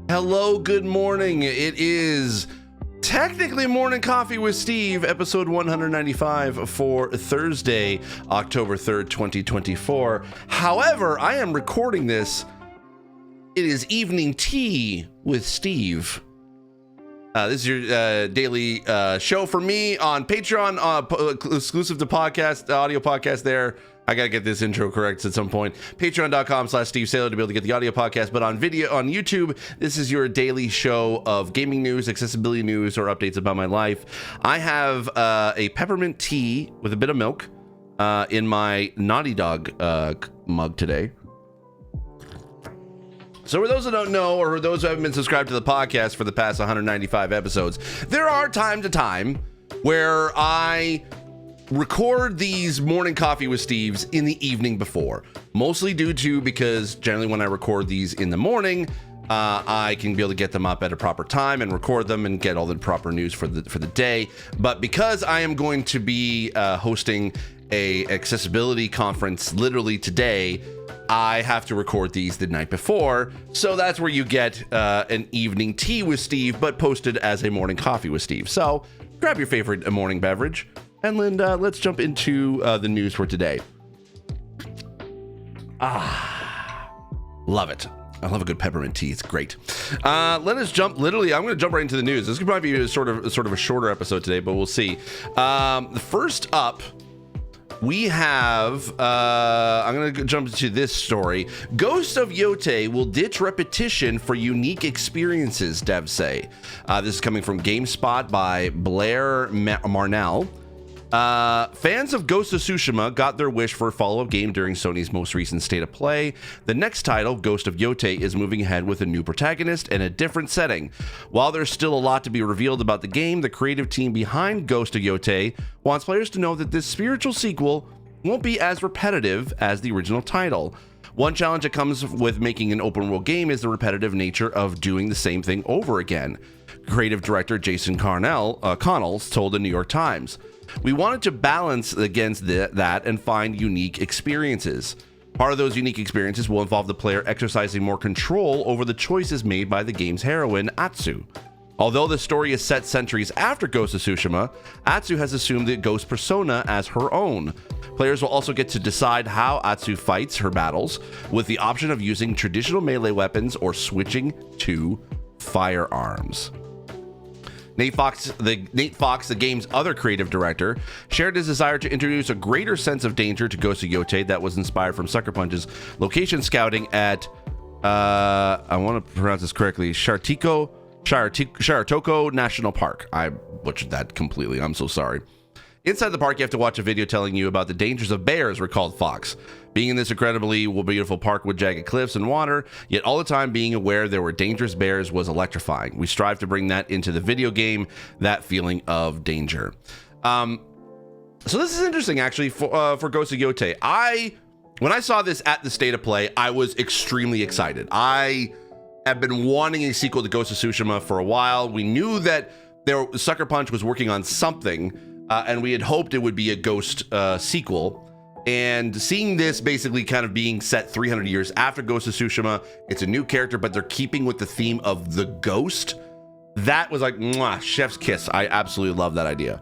Hello, good morning. It is technically Morning Coffee with Steve, episode 195 for Thursday, October 3rd, 2024. However, I am recording this. It is evening tea with Steve. This is your daily show for me on Patreon, exclusive to podcast, audio podcast there. I gotta get this intro correct at some point. Patreon.com/Steve Saylor to be able to get the audio podcast, but on video on YouTube, this is your daily show of gaming news, accessibility news, or updates about my life. I have a peppermint tea with a bit of milk in my Naughty Dog mug today. So for those who don't know, or those who haven't been subscribed to the podcast for the past 195 episodes, there are time to time where I record these Morning Coffee with Steves in the evening before, mostly due to because generally when I record these in the morning, I can be able to get them up at a proper time and record them and get all the proper news for the day. But because I am going to be hosting a accessibility conference literally today, I have to record these the night before. So that's where you get an evening tea with Steve, but posted as a Morning Coffee with Steve. So grab your favorite morning beverage. And Linda, let's jump into the news for today. Love it. I love a good peppermint tea. It's great. Let us jump. Literally, I'm going to jump right into the news. This could probably be sort of a shorter episode today, but we'll see. First up, we have. I'm going to jump into this story. Ghost of Yotei will ditch repetition for unique experiences, devs say. This is coming from GameSpot by Blair Marnell. Fans of Ghost of Tsushima got their wish for a follow-up game during Sony's most recent State of Play. The next title, Ghost of Yotei, is moving ahead with a new protagonist and a different setting. While there's still a lot to be revealed about the game, the creative team behind Ghost of Yotei wants players to know that this spiritual sequel won't be as repetitive as the original title. One challenge that comes with making an open-world game is the repetitive nature of doing the same thing over again. Creative director Jason Connells told the New York Times. We wanted to balance against that and find unique experiences. Part of those unique experiences will involve the player exercising more control over the choices made by the game's heroine, Atsu. Although the story is set centuries after Ghost of Tsushima, Atsu has assumed the ghost persona as her own. Players will also get to decide how Atsu fights her battles, with the option of using traditional melee weapons or switching to firearms. Nate Fox, the game's other creative director, shared his desire to introduce a greater sense of danger to Ghost of Yotei that was inspired from Sucker Punch's location scouting at, I want to pronounce this correctly, Shartoko National Park. I butchered that completely. I'm so sorry. Inside the park, you have to watch a video telling you about the dangers of bears, recalled Fox. Being in this incredibly beautiful park with jagged cliffs and water, yet all the time being aware there were dangerous bears was electrifying. We strive to bring that into the video game, that feeling of danger. So this is interesting, actually, for Ghost of Yotei. When I saw this at the State of Play, I was extremely excited. I have been wanting a sequel to Ghost of Tsushima for a while. We knew that Sucker Punch was working on something, and we had hoped it would be a Ghost sequel. And seeing this basically kind of being set 300 years after Ghost of Tsushima, it's a new character, but they're keeping with the theme of the ghost. That was like, mwah, chef's kiss. I absolutely love that idea.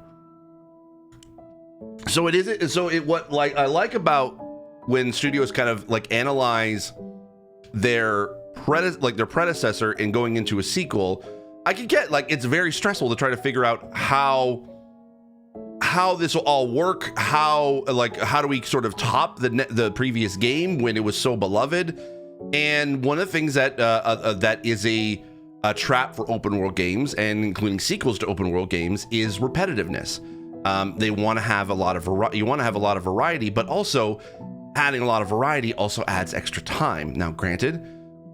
So what I like about when studios kind of like analyze their predecessor and going into a sequel, I can get like, it's very stressful to try to figure out how this will all work. How do we sort of top the previous game when it was so beloved? And one of the things that that is a trap for open world games, and including sequels to open world games, is repetitiveness. They want to have a lot of variety, but also adding a lot of variety also adds extra time. Now, granted,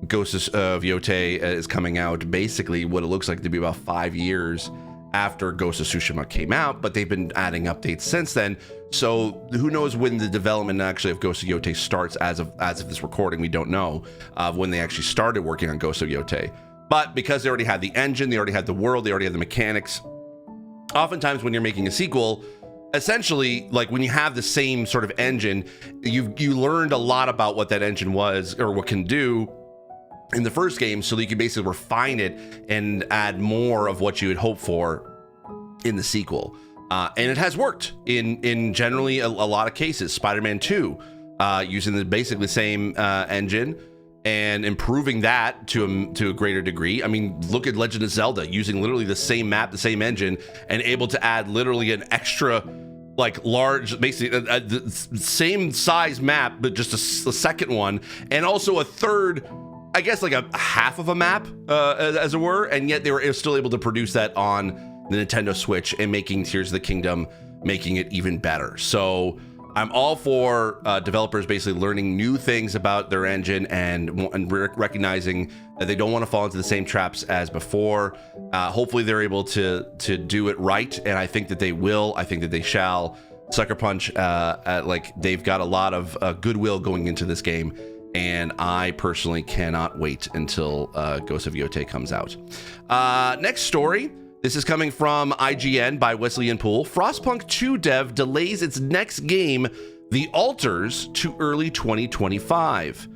Ghost of Yotei is coming out basically what it looks like to be about 5 years after Ghost of Tsushima came out, but they've been adding updates since then. So who knows when the development actually of Ghost of Yotei starts? As of this recording, we don't know when they actually started working on Ghost of Yotei. But because they already had the engine, they already had the world, they already had the mechanics. Oftentimes when you're making a sequel, essentially, like when you have the same sort of engine, you learned a lot about what that engine was or what can do, in the first game, so that you can basically refine it and add more of what you would hope for in the sequel. And it has worked in generally a lot of cases. Spider-Man 2 using the basically same engine and improving that to a greater degree. I mean, look at Legend of Zelda using literally the same map, the same engine, and able to add literally an extra, like, large, basically the same size map, but just a second one, and also a third, I guess, like a half of a map, as it were, and yet they were still able to produce that on the Nintendo Switch and making Tears of the Kingdom, making it even better. So I'm all for developers basically learning new things about their engine and recognizing that they don't want to fall into the same traps as before. Hopefully they're able to do it right, and I think that they will. I think that they shall. Sucker Punch, like, they've got a lot of goodwill going into this game, and I personally cannot wait until Ghost of Yotei comes out. Next story. This is coming from IGN by Wesleyan Poole. Frostpunk 2 dev delays its next game, The Alters, to early 2025.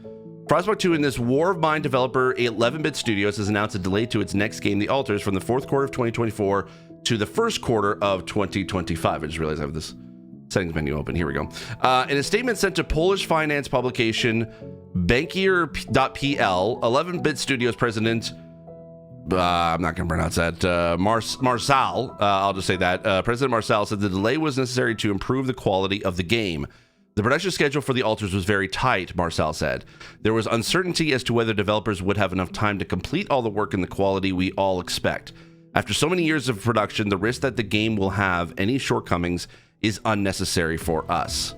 Frostpunk 2 and this War of Mine developer 11-Bit Studios has announced a delay to its next game, The Alters, from the fourth quarter of 2024 to the first quarter of 2025. I just realized I have this settings menu open. Here we go. In a statement sent to Polish finance publication Bankier.pl, 11-Bit Studios president, I'm not going to pronounce that, Marcel, I'll just say that, President Marcel said the delay was necessary to improve the quality of the game. The production schedule for The Alters was very tight, Marcel said. There was uncertainty as to whether developers would have enough time to complete all the work and the quality we all expect. After so many years of production, the risk that the game will have any shortcomings is unnecessary for us.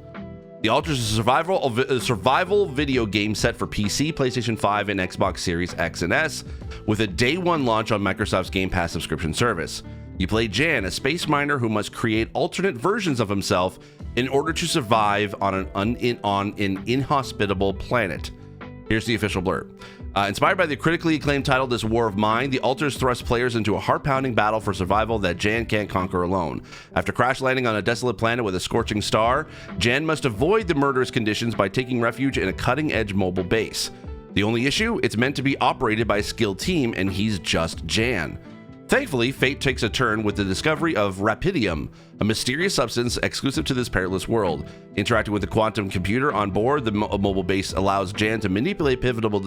The Alters is a survival video game set for PC, PlayStation 5, and Xbox Series X and S, with a day one launch on Microsoft's Game Pass subscription service. You play Jan, a space miner who must create alternate versions of himself in order to survive on an inhospitable planet. Here's the official blurb. Inspired by the critically acclaimed title, This War of Mine, The Alters thrust players into a heart-pounding battle for survival that Jan can't conquer alone. After crash landing on a desolate planet with a scorching star, Jan must avoid the murderous conditions by taking refuge in a cutting-edge mobile base. The only issue? It's meant to be operated by a skilled team, and he's just Jan. Thankfully, fate takes a turn with the discovery of Rapidium, a mysterious substance exclusive to this perilous world. Interacting with the quantum computer on board the mobile base allows Jan to manipulate pivotal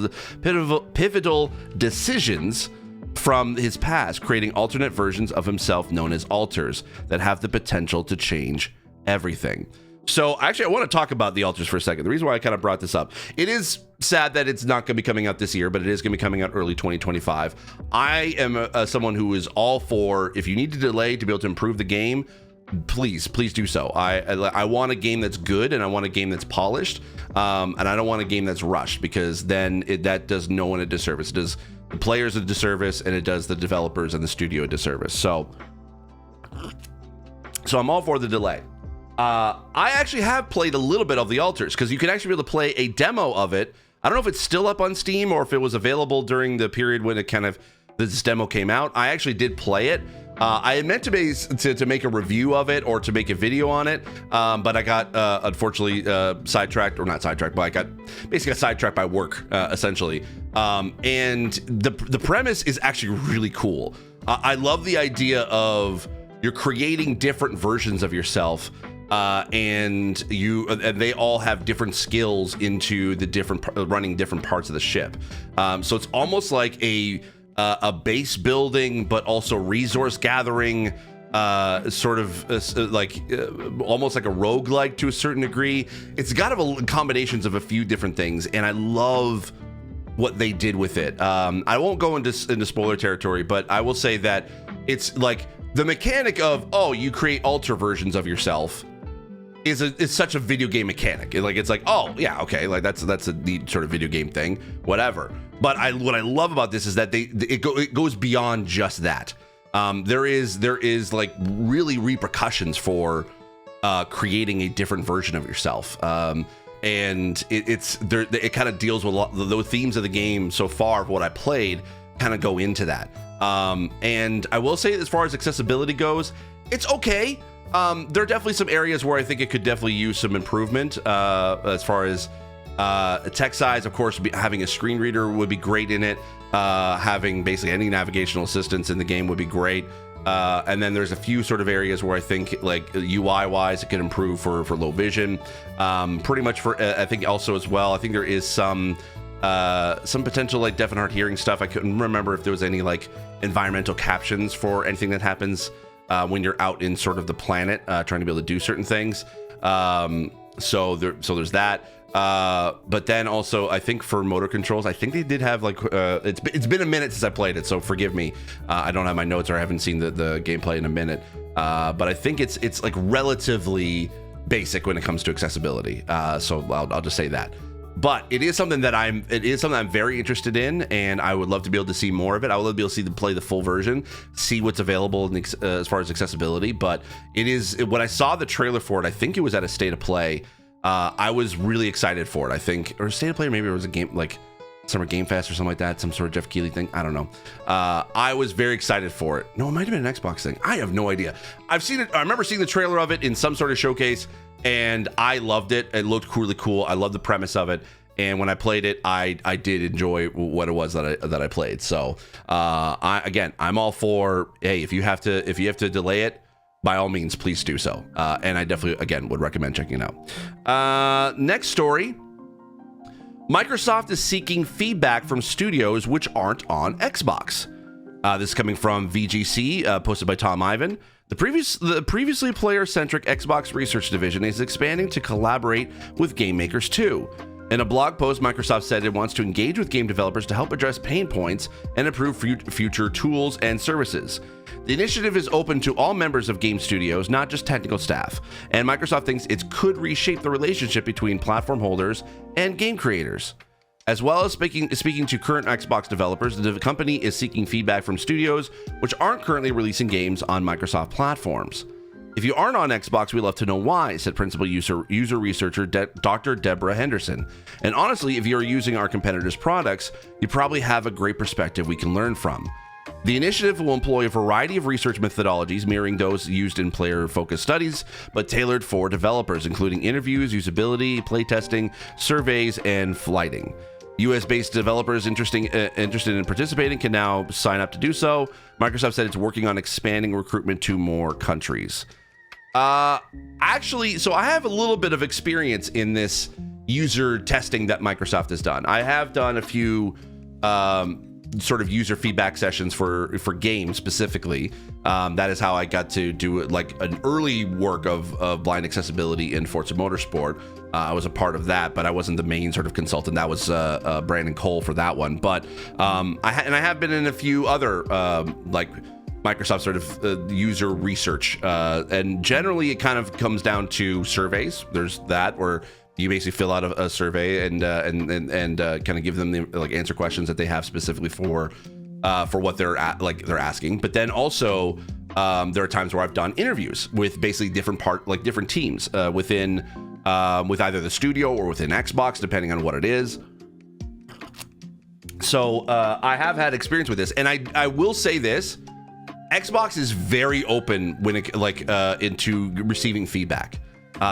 decisions from his past, creating alternate versions of himself known as alters that have the potential to change everything. So actually, I want to talk about The Alters for a second. The reason why I kind of brought this up, it is sad that it's not going to be coming out this year, but it is going to be coming out early 2025. I am someone who is all for, if you need to delay to be able to improve the game, please do so. I want a game that's good, and I want a game that's polished, and I don't want a game that's rushed, because then that does no one a disservice. It does the players a disservice, and it does the developers and the studio a disservice. So I'm all for the delay. I actually have played a little bit of The Alters, because you can actually be able to play a demo of it. I don't know if it's still up on Steam or if it was available during the period when this demo came out. I actually did play it. I had meant to make a review of it or to make a video on it, but I got unfortunately sidetracked, or not sidetracked, but I got basically sidetracked by work, essentially. And the premise is actually really cool. I love the idea of you're creating different versions of yourself. And they all have different skills into the running different parts of the ship. So it's almost like a base building, but also resource gathering, almost like a roguelike to a certain degree. It's got combinations of a few different things, and I love what they did with it. I won't go into spoiler territory, but I will say that it's like the mechanic of, you create alter versions of yourself is such a video game mechanic. It's like, oh yeah, okay, like that's a neat sort of video game thing, whatever. But what I love about this is that it goes beyond just that. There is like really repercussions for creating a different version of yourself. And it kind of deals with the themes of the game so far. What I played kind of go into that. And I will say, as far as accessibility goes, it's okay. There are definitely some areas where I think it could definitely use some improvement, as far as Text size, of course, having a screen reader would be great in it. Having basically any navigational assistance in the game would be great. And then there's a few sort of areas where I think, like UI wise, it could improve for low vision. Pretty much for I think also as well. I think there is some potential like deaf and hard hearing stuff. I couldn't remember if there was any like environmental captions for anything that happens when you're out in sort of the planet trying to be able to do certain things. So there's that. But then also I think for motor controls, I think they did have like it's been a minute since I played it, so forgive me. I don't have my notes or I haven't seen the gameplay in a minute. But I think it's like relatively basic when it comes to accessibility. So I'll just say that. But it is something that I'm very interested in, and I would love to be able to see more of it. I would love to be able to see play the full version, see what's available as far as accessibility. But it is, when I saw the trailer for it, I think it was at a State of Play. I was really excited for it. I think, or State of Play, maybe it was a game like Summer Game Fest or something like that, some sort of Jeff Keighley thing. I don't know. I was very excited for it. No, it might have been an Xbox thing. I have no idea. I've seen it. I remember seeing the trailer of it in some sort of showcase, and I loved it. It looked really cool. I love the premise of it. And when I played it, I did enjoy what it was that I played. So I'm all for, hey, if you have to delay it, by all means, please do so. And I definitely, again, would recommend checking it out. Next story. Microsoft is seeking feedback from studios which aren't on Xbox. This is coming from VGC, posted by Tom Ivan. The previously player-centric Xbox research division is expanding to collaborate with game makers too. In a blog post, Microsoft said it wants to engage with game developers to help address pain points and improve future tools and services. The initiative is open to all members of game studios, not just technical staff, and Microsoft thinks it could reshape the relationship between platform holders and game creators. As well as speaking to current Xbox developers, the company is seeking feedback from studios which aren't currently releasing games on Microsoft platforms. If you aren't on Xbox, we'd love to know why, said principal user researcher Dr. Deborah Henderson. And honestly, if you're using our competitors' products, you probably have a great perspective we can learn from. The initiative will employ a variety of research methodologies mirroring those used in player-focused studies, but tailored for developers, including interviews, usability, playtesting, surveys, and flighting. US-based developers interested in participating can now sign up to do so. Microsoft said it's working on expanding recruitment to more countries. Actually, so I have a little bit of experience in this user testing that Microsoft has done. I have done a few sort of user feedback sessions for games specifically. That is how I got to do like an early work of blind accessibility in Forza Motorsport. I was a part of that, but I wasn't the main sort of consultant. That was Brandon Cole for that one. But I have been in a few other like Microsoft sort of user research, and generally it kind of comes down to surveys. There's that where you basically fill out a survey and kind of give them the like answer questions that they have specifically for what they're asking. But then also there are times where I've done interviews with basically different teams within with either the studio or within Xbox, depending on what it is. So I have had experience with this, and I will say this. Xbox is very open when it into receiving feedback.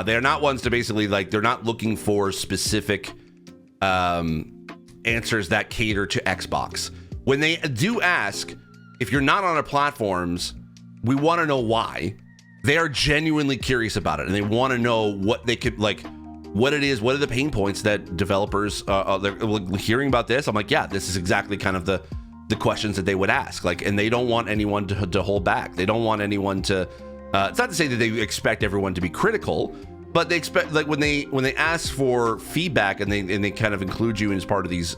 They're not ones to basically they're not looking for specific answers that cater to Xbox. When they do ask, if you're not on our platforms, we want to know why. They are genuinely curious about it, and they want to know what they could what it is. What are the pain points that developers they're hearing about this? I'm like, yeah, this is exactly kind of the questions that they would ask, and they don't want anyone to hold back. They don't want anyone to it's not to say that they expect everyone to be critical, but they expect when they ask for feedback and they kind of include you as part of these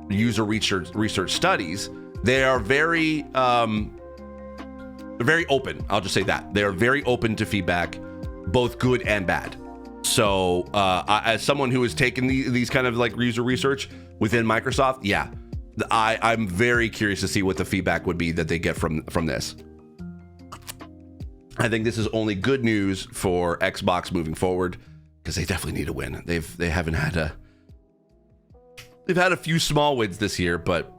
user research studies, they are very open. I'll just say that they are very open to feedback, both good and bad. So as someone who has taken these kind of user research within Microsoft, yeah, I'm very curious to see what the feedback would be that they get from this. I think this is only good news for Xbox moving forward, because they definitely need a win. They've had a few small wins this year, but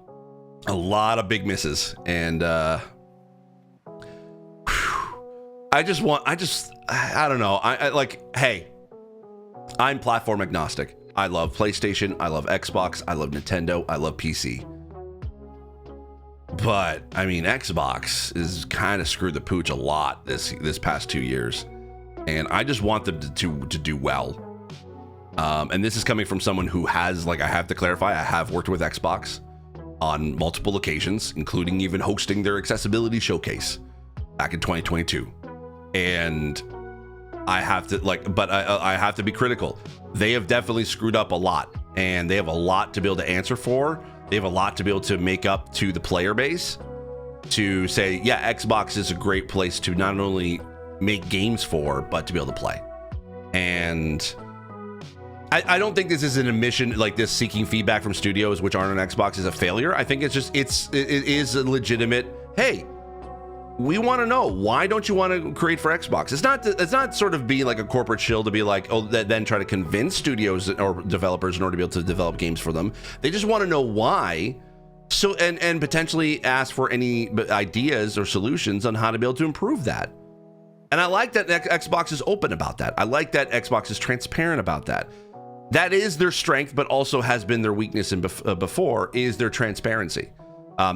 a lot of big misses. And I don't know. Hey, I'm platform agnostic. I love PlayStation, I love Xbox, I love Nintendo, I love PC. But I mean, Xbox is kind of screwed the pooch a lot this past 2 years, and I just want them to do well. And this is coming from someone who has, like, I have to clarify, I have worked with Xbox on multiple occasions, including even hosting their accessibility showcase back in 2022. And I have to I have to be critical. They have definitely screwed up a lot, and they have a lot to be able to answer for. They have a lot to be able to make up to the player base to say, yeah, Xbox is a great place to not only make games for, but to be able to play. And I don't think this is an admission, like this seeking feedback from studios which aren't on Xbox is a failure. I think it's just, it is a legitimate, hey, we want to know, why don't you want to create for Xbox? It's not sort of being like a corporate shill to be like, oh, then try to convince studios or developers in order to be able to develop games for them. They just want to know why. So, and potentially ask for any ideas or solutions on how to be able to improve that. And I like that Xbox is open about that. I like that Xbox is transparent about that. That is their strength, but also has been their weakness before, is their transparency.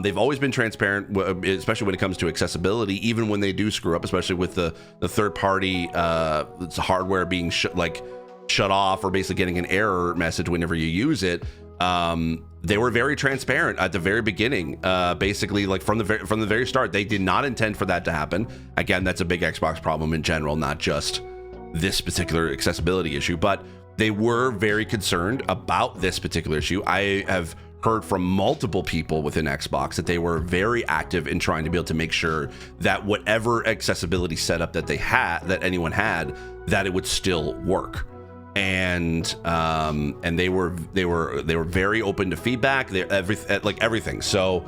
They've always been transparent, especially when it comes to accessibility, even when they do screw up, especially with the third-party hardware being shut off, or basically getting an error message whenever you use it. They were very transparent at the very beginning, basically, like from the very start. They did not intend for that to happen. Again, that's a big Xbox problem in general, not just this particular accessibility issue, but they were very concerned about this particular issue. I have heard from multiple people within Xbox that they were very active in trying to be able to make sure that whatever accessibility setup that anyone had, that it would still work. And they were very open to feedback. Everything. So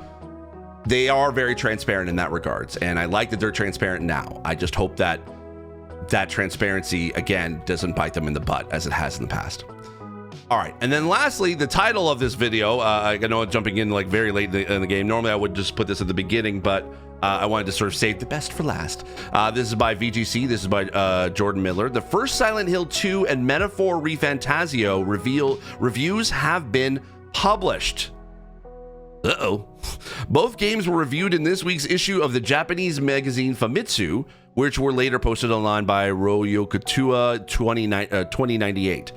they are very transparent in that regards, and I like that they're transparent now. I just hope that transparency again doesn't bite them in the butt as it has in the past. All right, and then lastly, the title of this video. I know I'm jumping in like very late in the game. Normally I would just put this at the beginning, but I wanted to sort of save the best for last. This is by VGC. This is by Jordan Miller. The first Silent Hill 2 and Metaphor ReFantazio reviews have been published. Both games were reviewed in this week's issue of the Japanese magazine Famitsu, which were later posted online by Ryokutua 2098.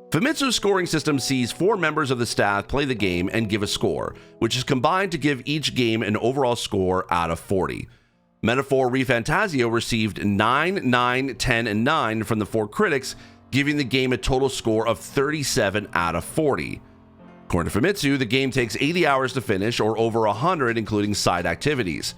Famitsu's scoring system sees 4 members of the staff play the game and give a score, which is combined to give each game an overall score out of 40. Metaphor ReFantazio received 9, 9, 10, and 9 from the 4 critics, giving the game a total score of 37 out of 40. According to Famitsu, the game takes 80 hours to finish, or over 100 including side activities.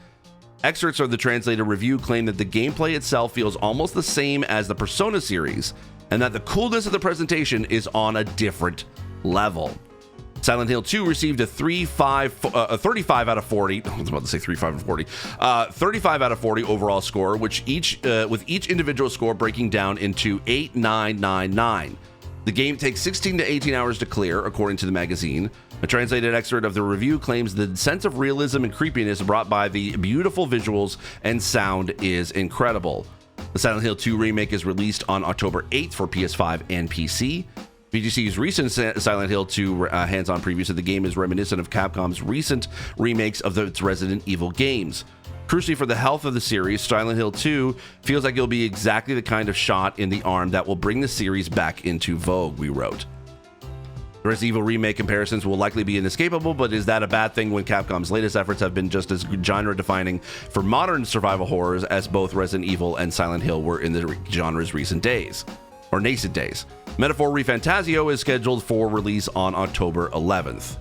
Excerpts of the translated review claim that the gameplay itself feels almost the same as the Persona series, and that the coolness of the presentation is on a different level. Silent Hill 2 received a 35 out of 40. I was about to say 35 and 40. 35 out of 40 overall score, which with each individual score breaking down into 8, 9, 9, 9. The game takes 16 to 18 hours to clear, according to the magazine. A translated excerpt of the review claims the sense of realism and creepiness brought by the beautiful visuals and sound is incredible. The Silent Hill 2 remake is released on October 8th for PS5 and PC. VGC's recent Silent Hill 2 hands-on preview said the game is reminiscent of Capcom's recent remakes of its Resident Evil games. Crucially for the health of the series, Silent Hill 2 feels like it'll be exactly the kind of shot in the arm that will bring the series back into vogue, we wrote. The Resident Evil remake comparisons will likely be inescapable, but is that a bad thing when Capcom's latest efforts have been just as genre-defining for modern survival horrors as both Resident Evil and Silent Hill were in the genre's nascent days? Metaphor ReFantazio is scheduled for release on October 11th.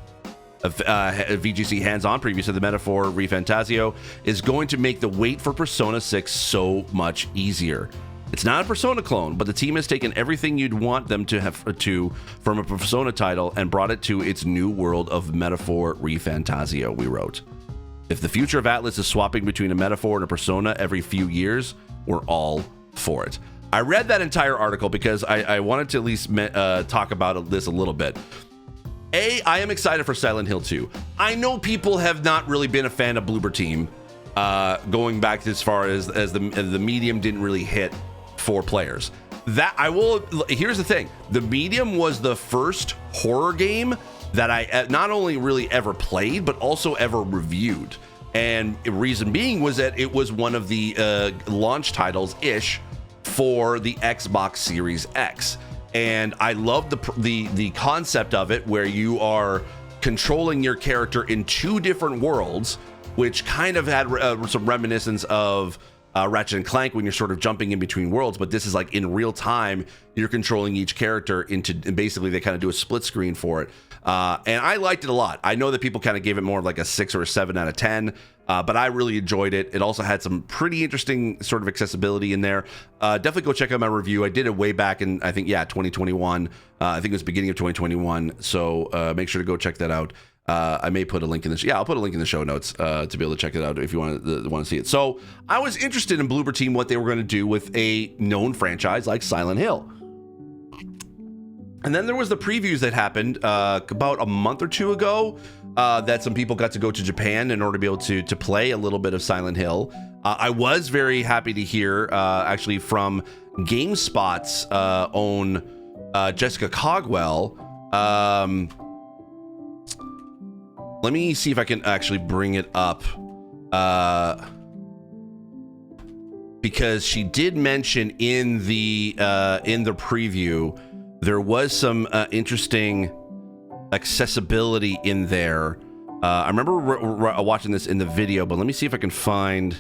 VGC hands-on preview said the Metaphor ReFantazio is going to make the wait for Persona 6 so much easier. It's not a Persona clone, but the team has taken everything you'd want them to have from a Persona title and brought it to its new world of Metaphor ReFantazio, we wrote. If the future of Atlas is swapping between a Metaphor and a Persona every few years, we're all for it. I read that entire article because I wanted to at least talk about this a little bit. I am excited for Silent Hill 2. I know people have not really been a fan of Bloober Team, going back as far as the medium didn't really hit for players. That I will. Here's the thing: the Medium was the first horror game that I not only really ever played, but also ever reviewed. And the reason being was that it was one of the launch titles ish for the Xbox Series X, and I love the concept of it, where you are controlling your character in two different worlds, which kind of had some reminiscence of Ratchet and Clank when you're sort of jumping in between worlds, but this is like in real time. You're controlling each character and basically they kind of do a split screen for it. And I liked it a lot. I know that people kind of gave it more of like a 6 or a 7 out of 10, but I really enjoyed it. It also had some pretty interesting sort of accessibility in there. Definitely go check out my review. I did it way back in, I think, 2021. I think it was beginning of 2021. So make sure to go check that out. I may put a link in the I'll put a link in the show notes to be able to check it out if you want to see it. So I was interested in Bloober Team, what they were going to do with a known franchise like Silent Hill. And then there was the previews that happened about a month or two ago that some people got to go to Japan in order to be able to play a little bit of Silent Hill. I was very happy to hear actually from GameSpot's own Jessica Cogwell. Let me see if I can actually bring it up, because she did mention in the preview there was some interesting accessibility in there. I remember watching this in the video, but let me see if I can find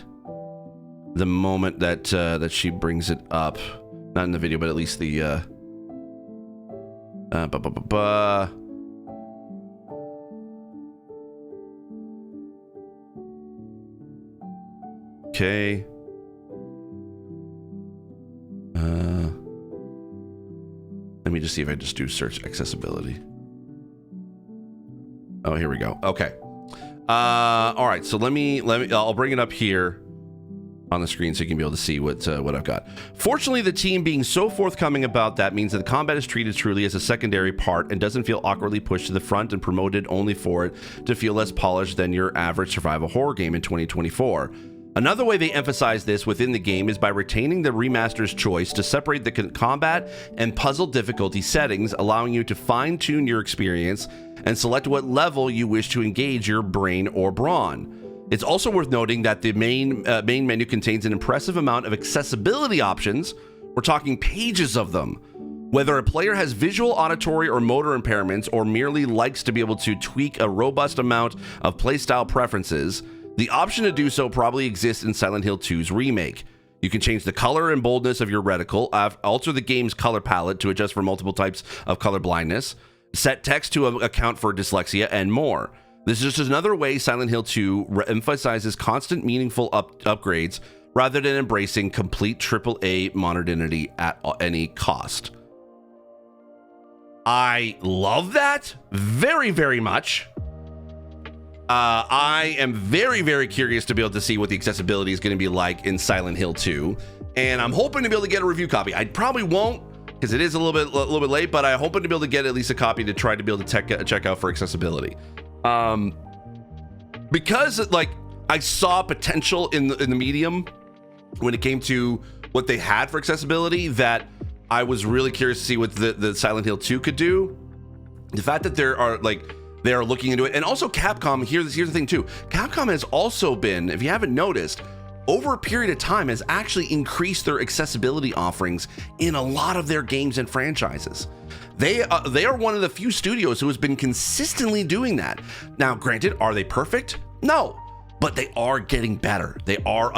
the moment that she brings it up. Not in the video, but at least the Okay. Let me just see if I just do search accessibility. Oh, here we go. Okay. All right. So let me. I'll bring it up here on the screen so you can be able to see what I've got. Fortunately, the team being so forthcoming about that means that the combat is treated truly as a secondary part and doesn't feel awkwardly pushed to the front and promoted only for it to feel less polished than your average survival horror game in 2024. Another way they emphasize this within the game is by retaining the remaster's choice to separate the combat and puzzle difficulty settings, allowing you to fine-tune your experience and select what level you wish to engage your brain or brawn. It's also worth noting that the main menu contains an impressive amount of accessibility options. We're talking pages of them. Whether a player has visual, auditory, or motor impairments, or merely likes to be able to tweak a robust amount of playstyle preferences, the option to do so probably exists in Silent Hill 2's remake. You can change the color and boldness of your reticle, alter the game's color palette to adjust for multiple types of color blindness, set text to account for dyslexia, and more. This is just another way Silent Hill 2 emphasizes constant, meaningful upgrades rather than embracing complete AAA modernity at any cost. I love that very, very much. I am very, very curious to be able to see what the accessibility is going to be like in Silent Hill 2, and I'm hoping to be able to get a review copy. I probably won't because it is a little bit late, but I'm hoping to be able to get at least a copy to try to be able to check out for accessibility. Because like I saw potential in the medium when it came to what they had for accessibility, that I was really curious to see what the Silent Hill 2 could do. The fact that they are looking into it. And also Capcom, here's the thing too. Capcom has also been, if you haven't noticed, over a period of time has actually increased their accessibility offerings in a lot of their games and franchises. They are one of the few studios who has been consistently doing that. Now, granted, are they perfect? No, but they are getting better. They are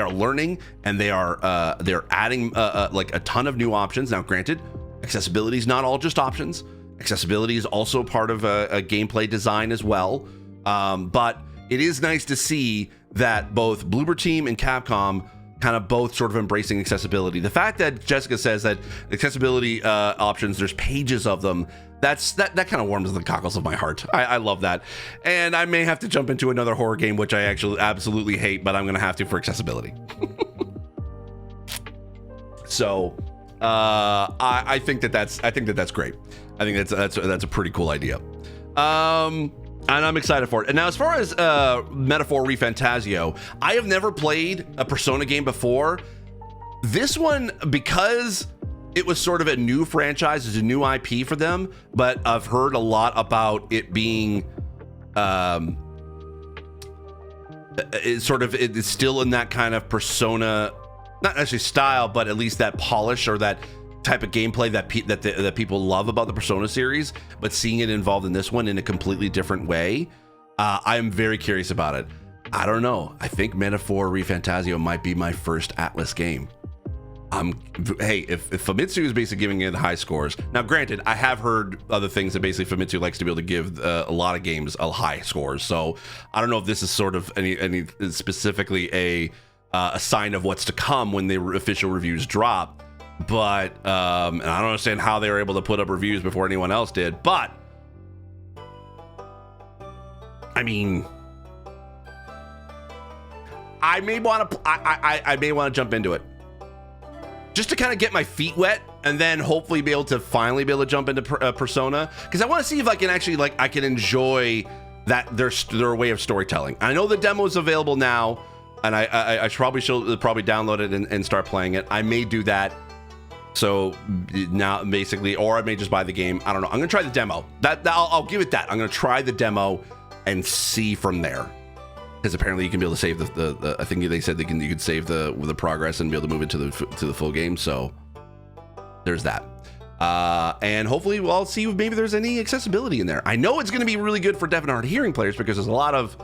learning, and they're adding like a ton of new options. Now, granted, accessibility is not all just options. Accessibility is also part of a gameplay design as well. But it is nice to see that both Bloober Team and Capcom kind of both sort of embracing accessibility. The fact that Jessica says that accessibility options, there's pages of them, that kind of warms the cockles of my heart. I love that. And I may have to jump into another horror game, which I actually absolutely hate, but I'm going to have to for accessibility. So I think that's great. I think that's a pretty cool idea. And I'm excited for it. And now, as far as Metaphor ReFantazio, I have never played a Persona game before. This one, because it was sort of a new franchise, it's a new IP for them, but I've heard a lot about it being it's still in that kind of Persona, not necessarily style, but at least that polish or that type of gameplay that people love about the Persona series, but seeing it involved in this one in a completely different way, I'm very curious about it. I don't know. I think Metaphor ReFantazio might be my first Atlas game. Hey, if Famitsu is basically giving it high scores, now granted, I have heard other things that basically Famitsu likes to be able to give a lot of games a high scores, so I don't know if this is sort of any specifically a sign of what's to come when the official reviews drop. But and I don't understand how they were able to put up reviews before anyone else did, but I mean, I may want to jump into it just to kind of get my feet wet, and then hopefully be able to finally be able to jump into Persona, because I want to see if I can actually I can enjoy that their way of storytelling. I know the demo is available now, and I should probably download it and start playing it. I may do that. So now basically, or I may just buy the game. I don't know. I'm gonna try the demo. I'll give it that. I'm gonna try the demo and see from there. Because apparently you can be able to save the I think they said you could save the progress and be able to move it to the full game. So there's that. And hopefully I'll see if maybe there's any accessibility in there. I know it's going to be really good for deaf and hard hearing players because there's a lot of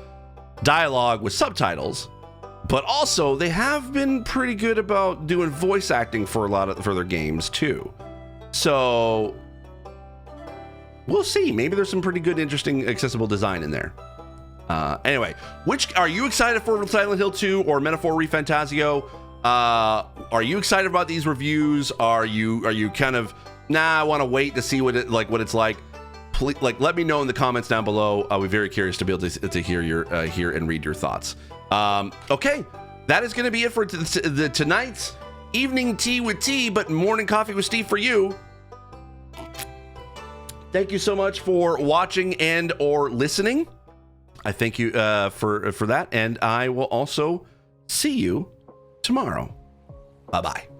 dialogue with subtitles, but also they have been pretty good about doing voice acting for for their games too. So we'll see. Maybe there's some pretty good, interesting, accessible design in there. Anyway, which are you excited for, Silent Hill 2 or Metaphor ReFantazio? Are you excited about these reviews? Are you kind of, nah, I want to wait to see what it's like? Please, let me know in the comments down below. I'll be very curious to be able to hear and read your thoughts. Okay, that is going to be it for tonight's evening tea with T, but morning coffee with Steve for you. Thank you so much for watching and or listening. I thank you for that, and I will also see you tomorrow. Bye-bye.